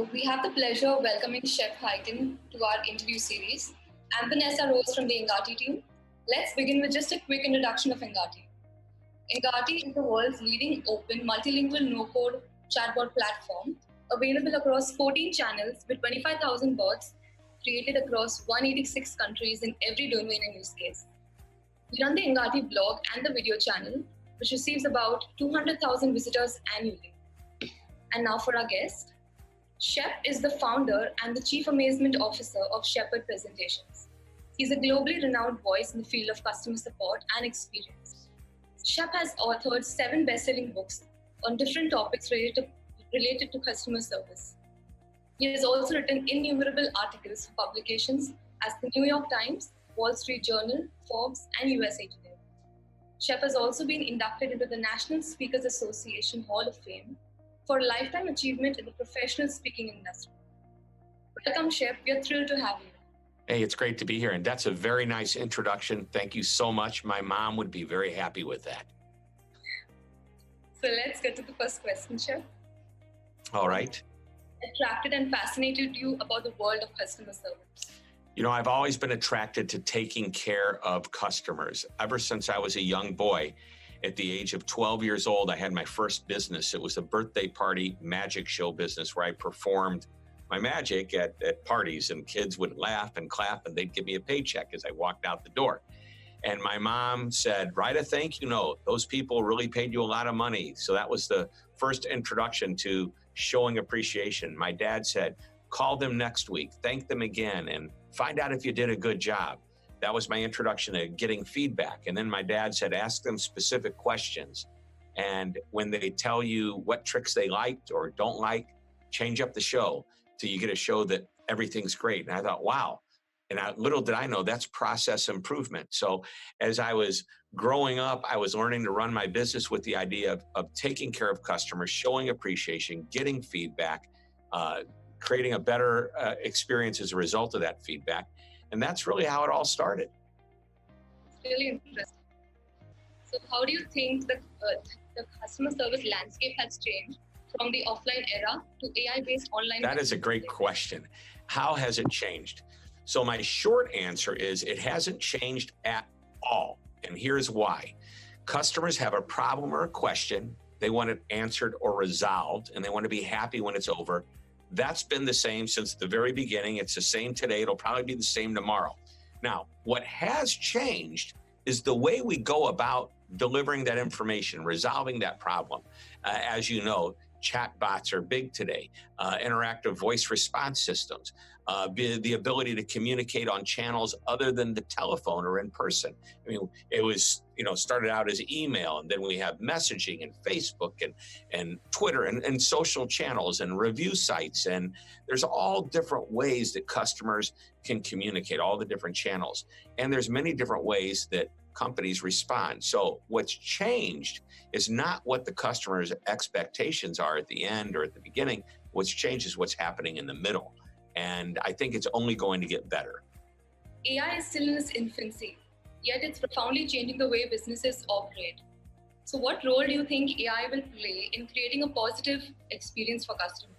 So we have the pleasure of welcoming Shep Hyken to our interview series. I'm Vanessa Rose from the Engati team. Let's begin with just a quick introduction of Engati. Engati is the world's leading open multilingual no-code chatbot platform, available across 14 channels with 25,000 bots created across 186 countries in every domain and use case. We run the Engati blog and the video channel, which receives about 200,000 visitors annually. And now for our guest. Shep is the founder and the Chief Amazement Officer of Shepherd Presentations. He's a globally renowned voice in the field of customer support and experience. Shep has authored 7 best-selling books on different topics related to customer service. He has also written innumerable articles for publications as the New York Times, Wall Street Journal, Forbes, and USA Today. Shep has also been inducted into the National Speakers Association Hall of Fame for a lifetime achievement in the professional speaking industry. Welcome, Shep. We are thrilled to have you. Hey, it's great to be here. And that's a very nice introduction. Thank you so much. My mom would be very happy with that. So let's get to the first question, Shep. All right. What attracted and fascinated you about the world of customer service? You know, I've always been attracted to taking care of customers. Ever since I was a young boy, at the age of 12 years old, I had my first business. It was a birthday party magic show business where I performed my magic at parties, and kids would laugh and clap and they'd give me a paycheck as I walked out the door. And my mom said, write a thank you note. Those people really paid you a lot of money. So that was the first introduction to showing appreciation. My dad said, call them next week, thank them again, and find out if you did a good job. That was my introduction to getting feedback. And then my dad said, ask them specific questions. And when they tell you what tricks they liked or don't like, change up the show till you get a show that everything's great. And I thought, wow. And little did I know that's process improvement. So as I was growing up, I was learning to run my business with the idea of taking care of customers, showing appreciation, getting feedback, creating a better experience as a result of that feedback. And that's really how it all started. It's really interesting. So how do you think the customer service landscape has changed from the offline era to AI-based online? That is a great question. How has it changed? So my short answer is it hasn't changed at all. And here's why. Customers have a problem or a question. They want it answered or resolved, and they want to be happy when it's over. That's been the same since the very beginning. It's the same today. It'll probably be the same tomorrow. Now, what has changed is the way we go about delivering that information, resolving that problem. As you know, chatbots are big today, interactive voice response systems, the ability to communicate on channels other than the telephone or in person. I mean, it was, started out as email, and then we have messaging and Facebook and Twitter and social channels and review sites. And there's all different ways that customers can communicate, all the different channels. And there's many different ways that companies respond. So what's changed is not what the customer's expectations are at the end or at the beginning. What's changed is what's happening in the middle. And I think it's only going to get better. AI is still in its infancy, yet it's profoundly changing the way businesses operate. So what role do you think AI will play in creating a positive experience for customers?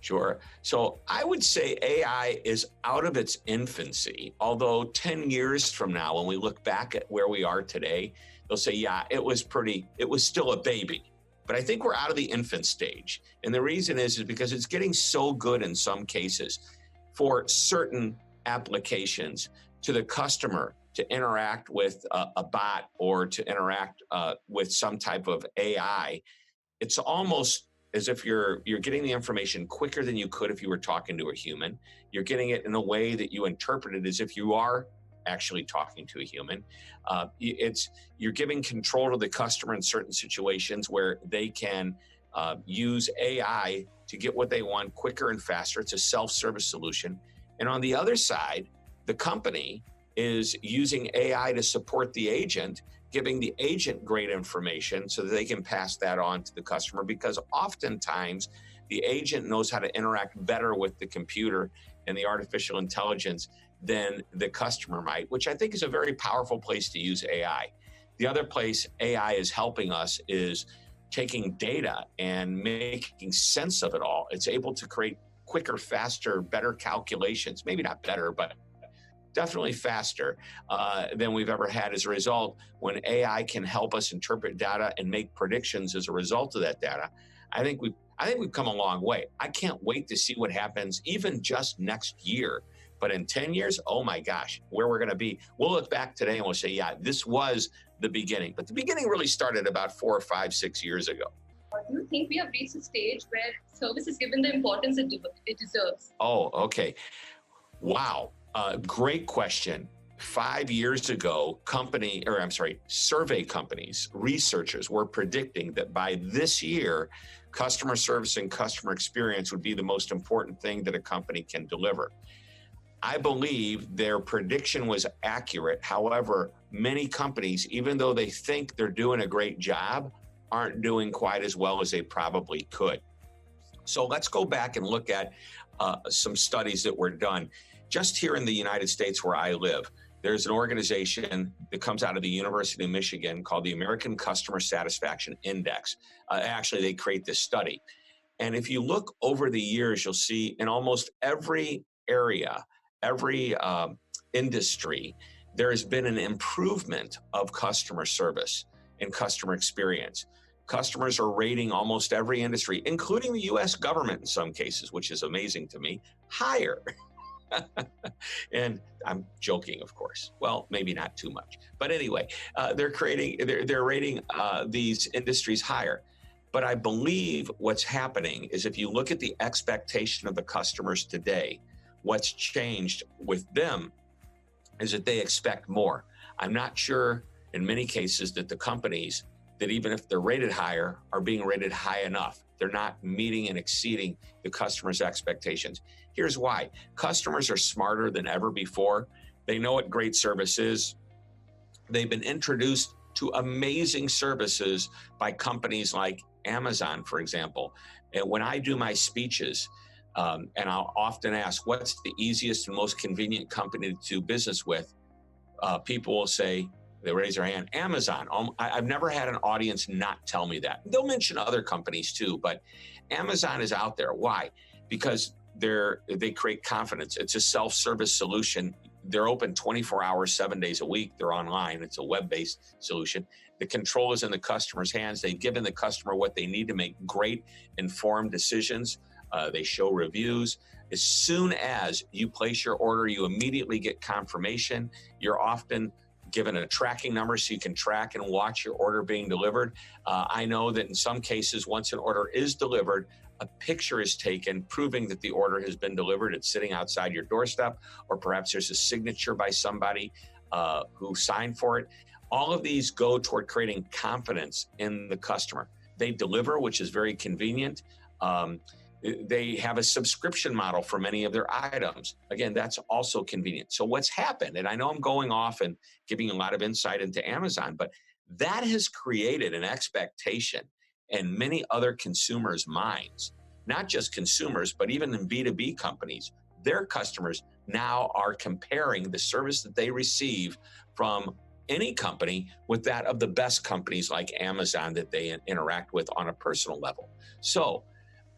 Sure. So I would say AI is out of its infancy, although 10 years from now, when we look back at where we are today, they'll say, yeah, it was still a baby. But I think we're out of the infant stage. And the reason is because it's getting so good in some cases for certain applications to the customer to interact with a bot or to interact with some type of AI. It's almost as if you're getting the information quicker than you could if you were talking to a human. You're getting it in a way that you interpret it as if you are actually talking to a human. You're giving control to the customer in certain situations where they can use AI to get what they want quicker and faster. It's a self-service solution. And on the other side, the company is using AI to support the agent, giving the agent great information so that they can pass that on to the customer, because oftentimes the agent knows how to interact better with the computer and the artificial intelligence than the customer might, which I think is a very powerful place to use AI. The other place AI is helping us is taking data and making sense of it all. It's able to create quicker, faster, better calculations. Maybe not better, but definitely faster than we've ever had as a result. When AI can help us interpret data and make predictions as a result of that data, I think we've come a long way. I can't wait to see what happens even just next year. But in 10 years, oh my gosh, where we're going to be. We'll look back today and we'll say, yeah, this was the beginning. But the beginning really started about 4 or 5, 6 years ago. Do you think we have reached a stage where service is given the importance it deserves? Oh, okay. Wow. Great question. 5 years ago, survey companies, researchers were predicting that by this year, customer service and customer experience would be the most important thing that a company can deliver. I believe their prediction was accurate. However, many companies, even though they think they're doing a great job, aren't doing quite as well as they probably could. So let's go back and look at some studies that were done. Just here in the United States where I live, there's an organization that comes out of the University of Michigan called the American Customer Satisfaction Index. Actually, they create this study. And if you look over the years, you'll see in almost every area, every industry, there has been an improvement of customer service and customer experience. Customers are rating almost every industry, including the US government in some cases, which is amazing to me, higher. And I'm joking, of course. Well, maybe not too much. But anyway, they're rating these industries higher. But I believe what's happening is if you look at the expectation of the customers today, what's changed with them is that they expect more. I'm not sure in many cases that the companies that even if they're rated higher are being rated high enough. They're not meeting and exceeding the customer's expectations. Here's why. Customers are smarter than ever before. They know what great service is. They've been introduced to amazing services by companies like Amazon, for example. And when I do my speeches, and I'll often ask, what's the easiest and most convenient company to do business with? People will say, they raise their hand, Amazon. I've never had an audience not tell me that. They'll mention other companies too, but Amazon is out there. Why? Because they create confidence. It's a self-service solution. They're open 24 hours, 7 days a week. They're online. It's a web-based solution. The control is in the customer's hands. They've given the customer what they need to make great, informed decisions. They show reviews. As soon as you place your order, you immediately get confirmation. You're often given a tracking number so you can track and watch your order being delivered. I know that in some cases, once an order is delivered, a picture is taken proving that the order has been delivered. It's sitting outside your doorstep, or perhaps there's a signature by somebody who signed for it. All of these go toward creating confidence in the customer. They deliver, which is very convenient. They have a subscription model for many of their items. Again, that's also convenient. So what's happened, and I know I'm going off and giving a lot of insight into Amazon, but that has created an expectation in many other consumers' minds, not just consumers, but even in B2B companies. Their customers now are comparing the service that they receive from any company with that of the best companies like Amazon that they interact with on a personal level. So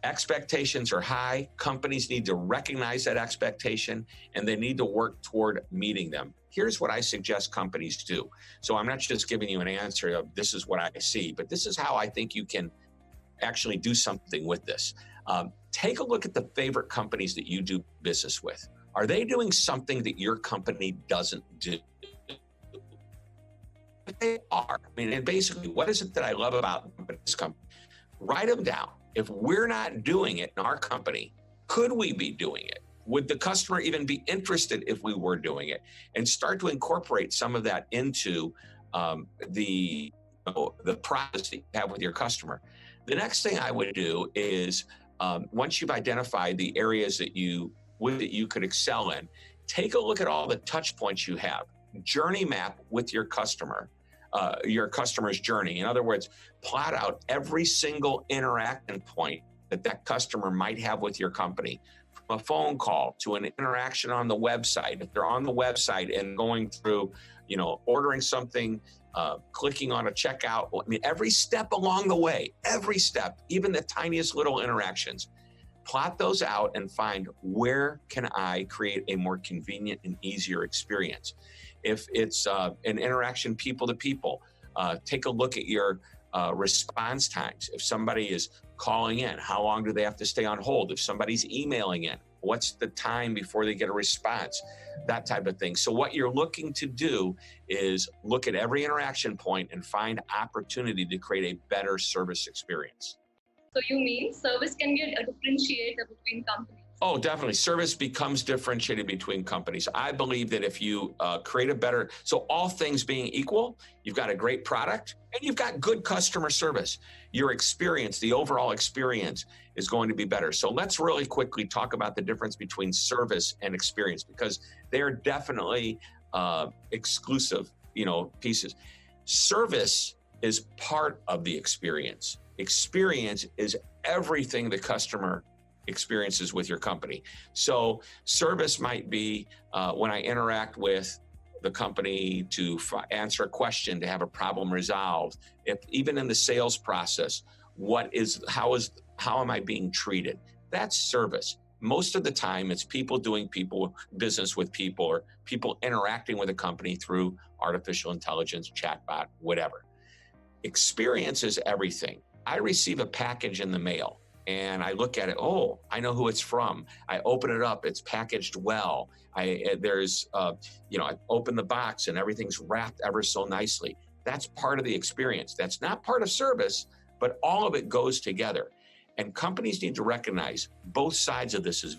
expectations are high. Companies need to recognize that expectation, and they need to work toward meeting them. Here's what I suggest companies do. So I'm not just giving you an answer of this is what I see, but this is how I think you can actually do something with this. Take a look at the favorite companies that you do business with. Are they doing something that your company doesn't do? If they are, and basically, what is it that I love about this company? Write them down. If we're not doing it in our company, could we be doing it? Would the customer even be interested if we were doing it? And start to incorporate some of that into the process that you have with your customer. The next thing I would do is once you've identified the areas that you could excel in, take a look at all the touch points you have. Journey map with your customer's journey. In other words, plot out every single interaction point that customer might have with your company, from a phone call to an interaction on the website. If they're on the website and going through, ordering something, clicking on a checkout, every step along the way, every step, even the tiniest little interactions. plot those out and find where can I create a more convenient and easier experience. If it's an interaction people to people, take a look at your response times. If somebody is calling in, how long do they have to stay on hold? If somebody's emailing in, what's the time before they get a response? That type of thing. So what you're looking to do is look at every interaction point and find opportunity to create a better service experience. So you mean service can be a differentiator between companies? Oh, definitely. Service becomes differentiated between companies. I believe that if you create a better, so all things being equal, you've got a great product and you've got good customer service. Your experience, the overall experience is going to be better. So let's really quickly talk about the difference between service and experience, because they are definitely exclusive, pieces. Service is part of the experience. Experience is everything the customer experiences with your company. So service might be when I interact with the company to answer a question, to have a problem resolved. If even in the sales process, how am I being treated? That's service. Most of the time, it's people doing business with people, or people interacting with a company through artificial intelligence, chatbot, whatever. Experience is everything. I receive a package in the mail and I look at it. Oh, I know who it's from. I open it up. It's packaged well. I open the box and everything's wrapped ever so nicely. That's part of the experience. That's not part of service, but all of it goes together. And companies need to recognize both sides of this is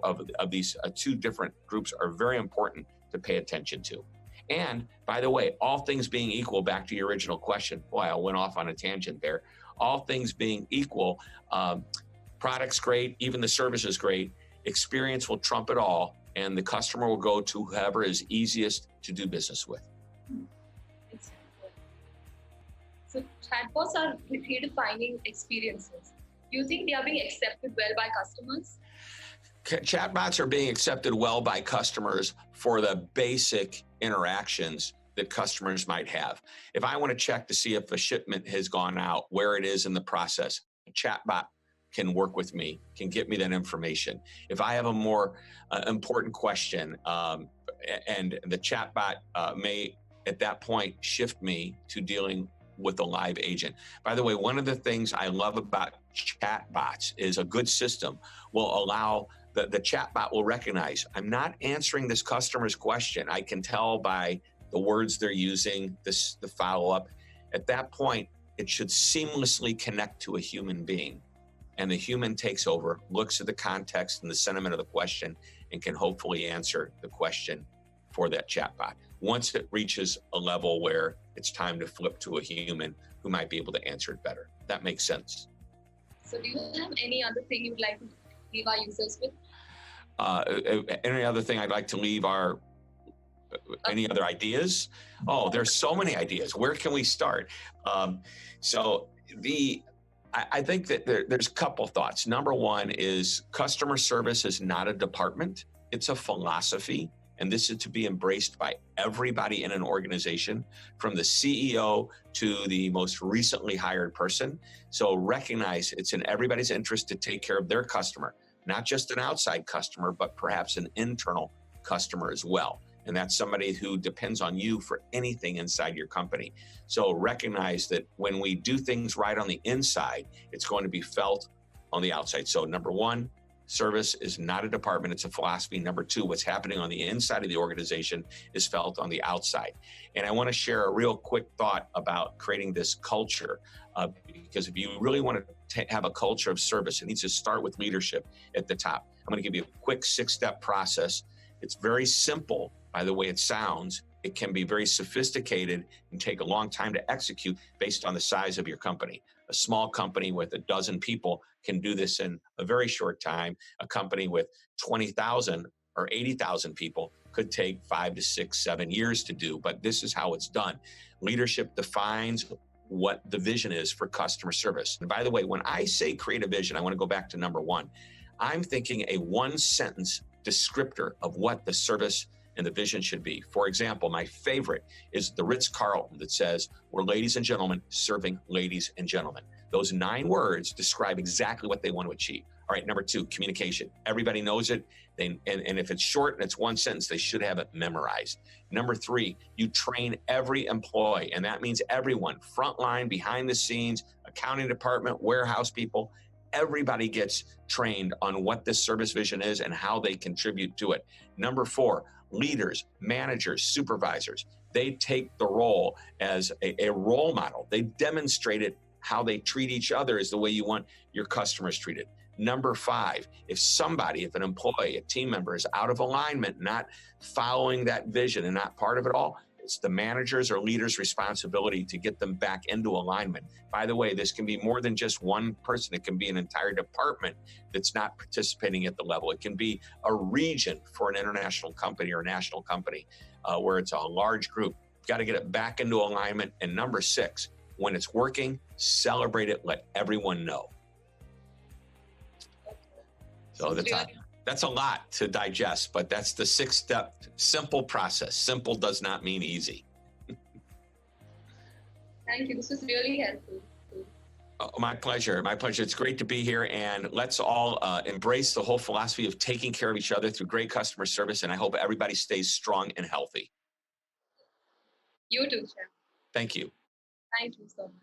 of these two different groups are very important to pay attention to. And by the way, all things being equal, back to your original question, boy, I went off on a tangent there. All things being equal, product's great, even the service is great, experience will trump it all, and the customer will go to whoever is easiest to do business with. Exactly. So chatbots are redefining experiences. Do you think they are being accepted well by customers? Chatbots are being accepted well by customers for the basic interactions that customers might have. If I want to check to see if a shipment has gone out, where it is in the process, a chatbot can work with me, can get me that information. If I have a more important question, and the chatbot may at that point shift me to dealing with a live agent. By the way, one of the things I love about chatbots is a good system will allow the chatbot will recognize I'm not answering this customer's question. I can tell by the words they're using, the follow-up. At that point, it should seamlessly connect to a human being. And the human takes over, looks at the context and the sentiment of the question, and can hopefully answer the question for that chatbot. Once it reaches a level where it's time to flip to a human who might be able to answer it better. That makes sense. So do you have any other thing you'd like to leave our users with? Any other thing I'd like to leave any other ideas? Oh, there's so many ideas. Where can we start? I think that there's a couple thoughts. Number one is customer service is not a department. It's a philosophy. And this is to be embraced by everybody in an organization, from the CEO to the most recently hired person. So recognize it's in everybody's interest to take care of their customer, not just an outside customer, but perhaps an internal customer as well. And that's somebody who depends on you for anything inside your company. So recognize that when we do things right on the inside, it's going to be felt on the outside. So number one, service is not a department, it's a philosophy. Number two, what's happening on the inside of the organization is felt on the outside. And I want to share a real quick thought about creating this culture, because if you really want to have a culture of service, it needs to start with leadership at the top. I'm going to give you a quick 6-step process. It's very simple by the way it sounds. It can be very sophisticated and take a long time to execute based on the size of your company. A small company with 12 people can do this in a very short time. A company with 20,000 or 80,000 people could take 5 to 6, 7 years to do, but this is how it's done. Leadership defines what the vision is for customer service. And by the way, when I say create a vision, I want to go back to number one. I'm thinking a 1-sentence descriptor of what the service and the vision should be. For example, my favorite is the Ritz-Carlton that says, we're ladies and gentlemen serving ladies and gentlemen. Those 9 words describe exactly what they want to achieve. All right, number 2, communication. Everybody knows it. And if it's short and it's one sentence, they should have it memorized. Number 3, you train every employee, and that means everyone, frontline, behind the scenes, accounting department, warehouse people. Everybody gets trained on what this service vision is and how they contribute to it. Number 4, leaders, managers, supervisors, they take the role as a role model. They demonstrate it. How they treat each other is the way you want your customers treated. Number 5, if an employee, a team member is out of alignment, not following that vision and not part of it all, it's the manager's or leader's responsibility to get them back into alignment. By the way, this can be more than just one person. It can be an entire department that's not participating at the level. It can be a region for an international company or a national company where it's a large group. You've got to get it back into alignment. And number 6, when it's working, celebrate it, let everyone know. So that's a lot to digest, but that's the 6-step simple process. Simple does not mean easy. Thank you. This was really helpful. Oh, my pleasure. My pleasure. It's great to be here, and let's all embrace the whole philosophy of taking care of each other through great customer service, and I hope everybody stays strong and healthy. You too, Shep. Thank you. Thank you so much.